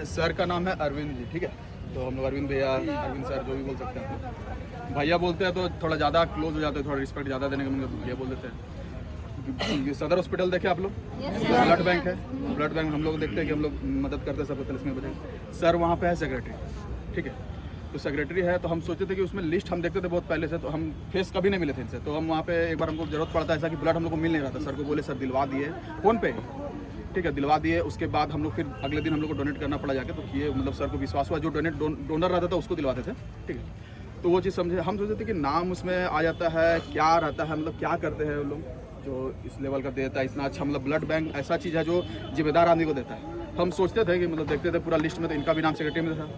Sir का नाम है अरविंद जी, ठीक है। तो हम लोग अरविंद भैया, अरविंद सर जो भी बोल सकते हैं। भैया बोलते हैं तो थोड़ा ज़्यादा क्लोज हो जाते हैं, थोड़ा रिस्पेक्ट ज़्यादा देने का भैया बोल देते हैं। ये सदर हॉस्पिटल देखे आप लोग, ब्लड बैंक है। ब्लड बैंक हम लोग देखते हैं कि हम लोग मदद करते हैं सबको तलाश में बचे। सर वहाँ पे है सेक्रेटरी, ठीक है। तो सेक्रेटरी है तो हम सोचे थे कि उसमें लिस्ट हम देखते थे बहुत पहले से, तो हम फेस कभी नहीं मिले थे इनसे। तो हम वहाँ पे एक बार हमको जरूरत पड़ता है ऐसा कि ब्लड हम लोग को मिल नहीं रहा था। सर को बोले सर दिलवा दिए फ़ोन पे, ठीक है, दिलवा दिए। उसके बाद हम लोग फिर अगले दिन हम लोग को डोनेट करना पड़ा जाके, तो किए। मतलब सर को विश्वास हुआ, जो डोनर रहता था उसको दिलवाते थे, ठीक है। तो वो चीज़ समझे, हम सोचते थे कि नाम उसमें आ जाता है, क्या रहता है, मतलब क्या करते हैं वो लोग जो इस लेवल का देता है इतना अच्छा। मतलब ब्लड बैंक ऐसा चीज़ है जो जिम्मेदार आदमी को देता है। हम सोचते थे कि मतलब देखते थे पूरा लिस्ट में, तो इनका भी नाम सेक्रेटरी में था।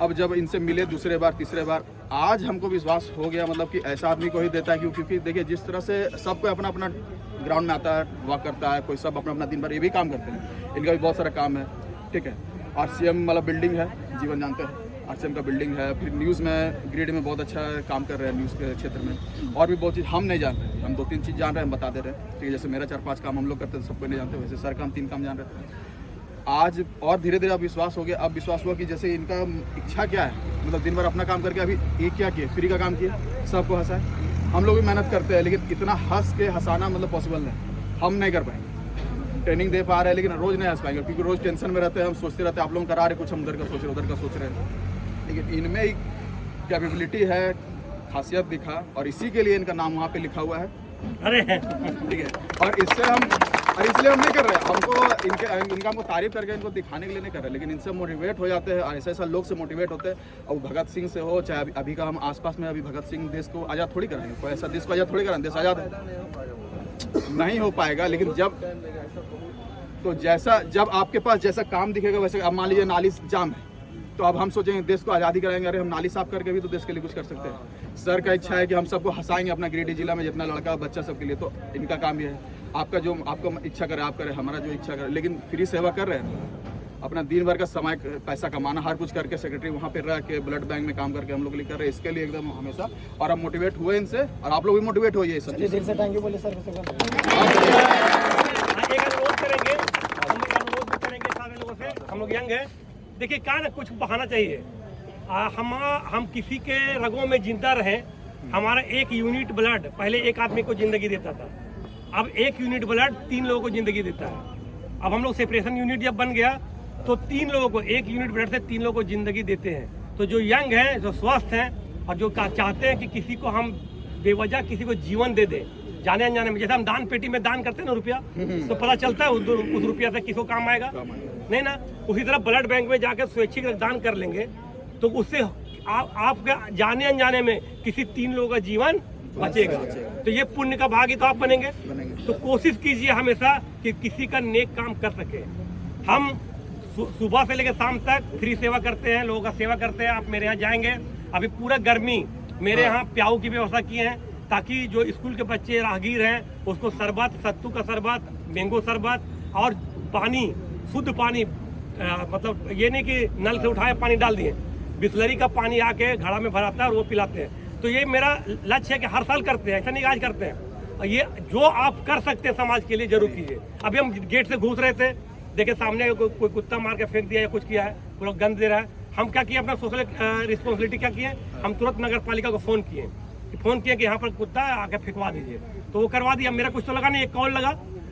अब जब इनसे मिले दूसरे बार तीसरे बार, आज हमको विश्वास हो गया मतलब कि ऐसा आदमी को ही देता है। क्योंकि देखिए जिस तरह से सबको अपना अपना ग्राउंड में आता है, वॉक करता है, कोई सब अपना अपना दिन भर ये भी काम करते हैं। इनका भी बहुत सारा काम है, ठीक है। RCM मतलब बिल्डिंग है, जीवन जानते हैं, RCM का बिल्डिंग है। फिर न्यूज़ में, ग्रिड में बहुत अच्छा काम कर रहे हैं न्यूज़ के क्षेत्र में। और भी बहुत चीज़ हम नहीं जानते, हम 2-3 चीज़ जान रहे हैं, हम बता दे रहे हैं, ठीक है। जैसे मेरा 4-5 काम हम लोग करते हैं, सबको नहीं जानते, वैसे सर का हम 3 काम जान रहे थे। आज और धीरे धीरे अब विश्वास हो गया। अब विश्वास हुआ कि जैसे इनका इच्छा क्या है, मतलब दिन भर अपना काम करके अभी ये क्या किए, फ्री का काम किए, सबको हंसाए। हम लोग भी मेहनत करते हैं, लेकिन इतना हंस के हंसाना मतलब पॉसिबल नहीं, हम नहीं कर पाएंगे। ट्रेनिंग दे पा रहे हैं लेकिन रोज़ नहीं हंस पाएंगे, क्योंकि रोज़ टेंशन में रहते हैं। हम सोचते रहते हैं आप लोग करा रहे कुछ, हम उधर का सोच रहे, उधर का सोच रहे हैं। लेकिन इनमें एक कैपेबिलिटी है, खासियत दिखा, और इसी के लिए इनका नाम वहाँ पे लिखा हुआ है। अरे ठीक है। और इसलिए हम नहीं कर रहे, हमको इनका हमको तारीफ करके इनको दिखाने के लिए नहीं कर रहे, लेकिन इनसे मोटिवेट हो जाते हैं। और ऐसे लोग से मोटिवेट होते हैं। और भगत सिंह से हो, चाहे अभी का हम आसपास में अभी भगत सिंह देश को आज़ाद थोड़ी कराएंगे, कोई ऐसा देश को आज़ाद थोड़ी कराएंगे, देश आज़ाद है नहीं हो पाएगा। लेकिन जब आपके पास जैसा काम दिखेगा वैसे, अब मान लीजिए नाली जाम है, तो अब हम सोचेंगे देश को आज़ादी कराएंगे, अरे हम नाली साफ करके भी तो देश के लिए कुछ कर सकते हैं। सर का इच्छा है कि हम सबको हंसाएंगे अपना गिरिडीह जिला में जितना लड़का बच्चा सबके लिए। तो इनका काम ये है, आपका इच्छा करे आप करे, हमारा जो इच्छा करे, लेकिन फ्री सेवा कर रहे हैं। अपना दिन भर का समय, पैसा कमाना, हर कुछ करके सेक्रेटरी वहाँ पे रह के ब्लड बैंक में काम करके हम लोग के लिए कर रहे हैं। इसके लिए एकदम हमेशा, और हम मोटिवेट हुए इनसे, और आप लोग भी मोटिवेट होइए सब चीज़ से। थैंक यू बोले सर। हम लोग यंग है, देखिए क्या ना कुछ बहाना चाहिए। हम किसी के रगों में जिंदा रहें। हमारा 1 यूनिट ब्लड पहले एक आदमी को जिंदगी देता था, अब 1 यूनिट ब्लड 3 लोगों को जिंदगी देता है। अब हम लोग सेपरेशन यूनिट जब बन गया तो 3 लोगों को, 1 यूनिट ब्लड से 3 लोगों को जिंदगी देते हैं। तो जो यंग हैं, जो स्वस्थ हैं, और जो चाहते हैं कि किसी को हम बेवजह किसी को जीवन दे दें, जाने अनजाने में, जैसे हम दान पेटी में दान करते हैं ना रुपया, तो पता चलता है उस रुपया से किसको काम आएगा, नहीं ना। उसी तरह ब्लड बैंक में जाकर स्वैच्छिक रक्तदान कर लेंगे, तो उससे आपका जाने अनजाने में किसी 3 लोगों का जीवन बचेगा। तो ये पुण्य का भागी तो आप बनेंगे। तो कोशिश कीजिए हमेशा कि किसी का नेक काम कर सके। हम सुबह से लेकर शाम तक फ्री सेवा करते हैं, लोगों का सेवा करते हैं। आप मेरे यहाँ जाएंगे, अभी पूरा गर्मी मेरे यहाँ प्याऊ की व्यवस्था की है, ताकि जो स्कूल के बच्चे राहगीर हैं उसको शरबत, सत्तू का शरबत, मैंगो शरबत और पानी, शुद्ध पानी, मतलब ये नहीं कि नल से उठाए पानी डाल दिए, बिस्लरी का पानी आके घड़ा में भराता है और वो पिलाते हैं। तो ये मेरा लक्ष्य है कि हर साल करते हैं, ऐसा नहीं आज करते हैं। और ये जो आप कर सकते हैं समाज के लिए जरूर कीजिए। अभी हम गेट से घुस रहे थे, देखिए सामने कोई कुत्ता मार के फेंक दिया या कुछ किया है, पूरा गंद दे रहा है। हम क्या किए, अपना सोशल रिस्पॉन्सिबिलिटी क्या किए, हम तुरंत नगर पालिका को फ़ोन किए कि यहाँ पर कुत्ता आके फेंकवा दीजिए, तो वो करवा दिया। मेरा कुछ तो लगा नहीं, एक कॉल लगा।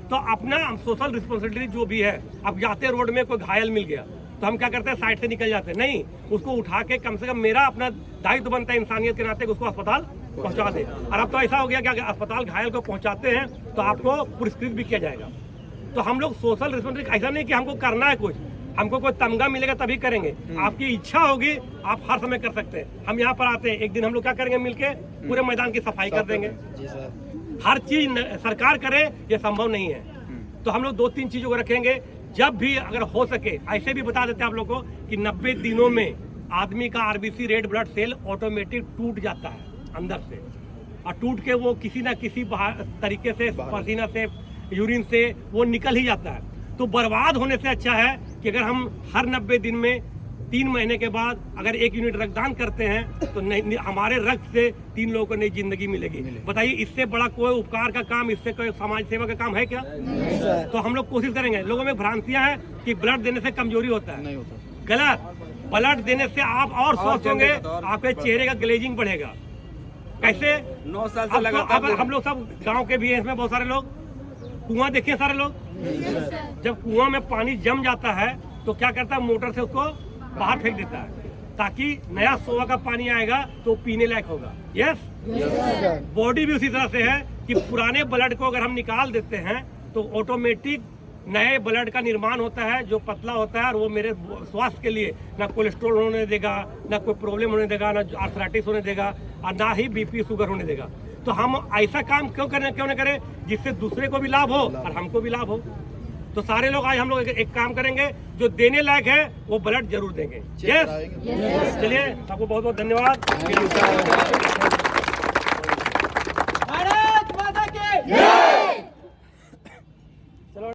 तो अपना सोशल रिस्पॉन्सिबिलिटी जो भी है, अब जाते रोड में कोई घायल मिल गया तो हम क्या करते हैं, साइड से निकल जाते हैं, नहीं, उसको उठा के कम से कम मेरा अपना दायित्व बनता है इंसानियत के नाते उसको अस्पताल पहुंचा दे। और अब तो ऐसा हो गया कि अगर अस्पताल घायल को पहुंचाते हैं तो आपको पुरस्कृत भी किया जाएगा। तो हम लोग सोशल रिस्पॉन्सिबिलिटी, ऐसा नहीं कि हमको करना है कुछ, हमको कोई तमगा मिलेगा तभी करेंगे। आपकी इच्छा होगी, आप हर समय कर सकते हैं। हम यहाँ पर आते हैं, एक दिन हम लोग क्या करेंगे, मिलके पूरे मैदान की सफाई कर देंगे। हर चीज सरकार करे ये संभव नहीं है, तो हम लोग 2-3 चीजों को रखेंगे। जब भी अगर हो सके, ऐसे भी बता देते हैं आप लोगों को कि 90 दिनों में आदमी का RBC red blood cell automatic टूट जाता है अंदर से, और टूट के वो किसी ना किसी तरीके से, पसीना से, यूरिन से वो निकल ही जाता है। तो बर्बाद होने से अच्छा है कि अगर हम हर 90 दिन में 3 महीने के बाद अगर 1 यूनिट रक्तदान करते हैं तो नहीं, हमारे रक्त से 3 लोगों को नई जिंदगी मिलेगी। बताइए, इससे बड़ा कोई उपकार का काम, इससे कोई समाज सेवा का काम है क्या? तो हम लोग कोशिश करेंगे। लोगों में भ्रांतियां हैं कि ब्लड देने से कमजोरी होता है, नहीं होता। गलत। ब्लड देने से आप और स्वस्थ होंगे, आपके चेहरे का ग्लेजिंग बढ़ेगा। कैसे? 9 साल से अब लगातार हम लोग सब गांव के भी हैं, इसमें बहुत सारे लोग कुआं देखे सारे लोग। जब कुआं में पानी जम जाता है तो क्या करता है, मोटर से उसको बाहर फेंक देता है ताकि नया सोवा का पानी आएगा तो पीने लायक होगा। यस, बॉडी भी उसी तरह से है कि पुराने ब्लड को अगर हम निकाल देते हैं तो ऑटोमेटिक नए ब्लड का निर्माण होता है जो पतला होता है, और वो मेरे स्वास्थ्य के लिए ना कोलेस्ट्रॉल होने देगा, ना कोई प्रॉब्लम होने देगा, ना आर्थराइटिस होने देगा, और ना ही बीपी शुगर होने देगा। तो हम ऐसा काम क्यों न करें जिससे दूसरे को भी लाभ हो और हमको भी लाभ हो। तो सारे लोग आज हम लोग एक काम करेंगे, जो देने लायक है वो ब्लड जरूर देंगे। यस, चलिए सबको बहुत बहुत धन्यवाद। भारत माता की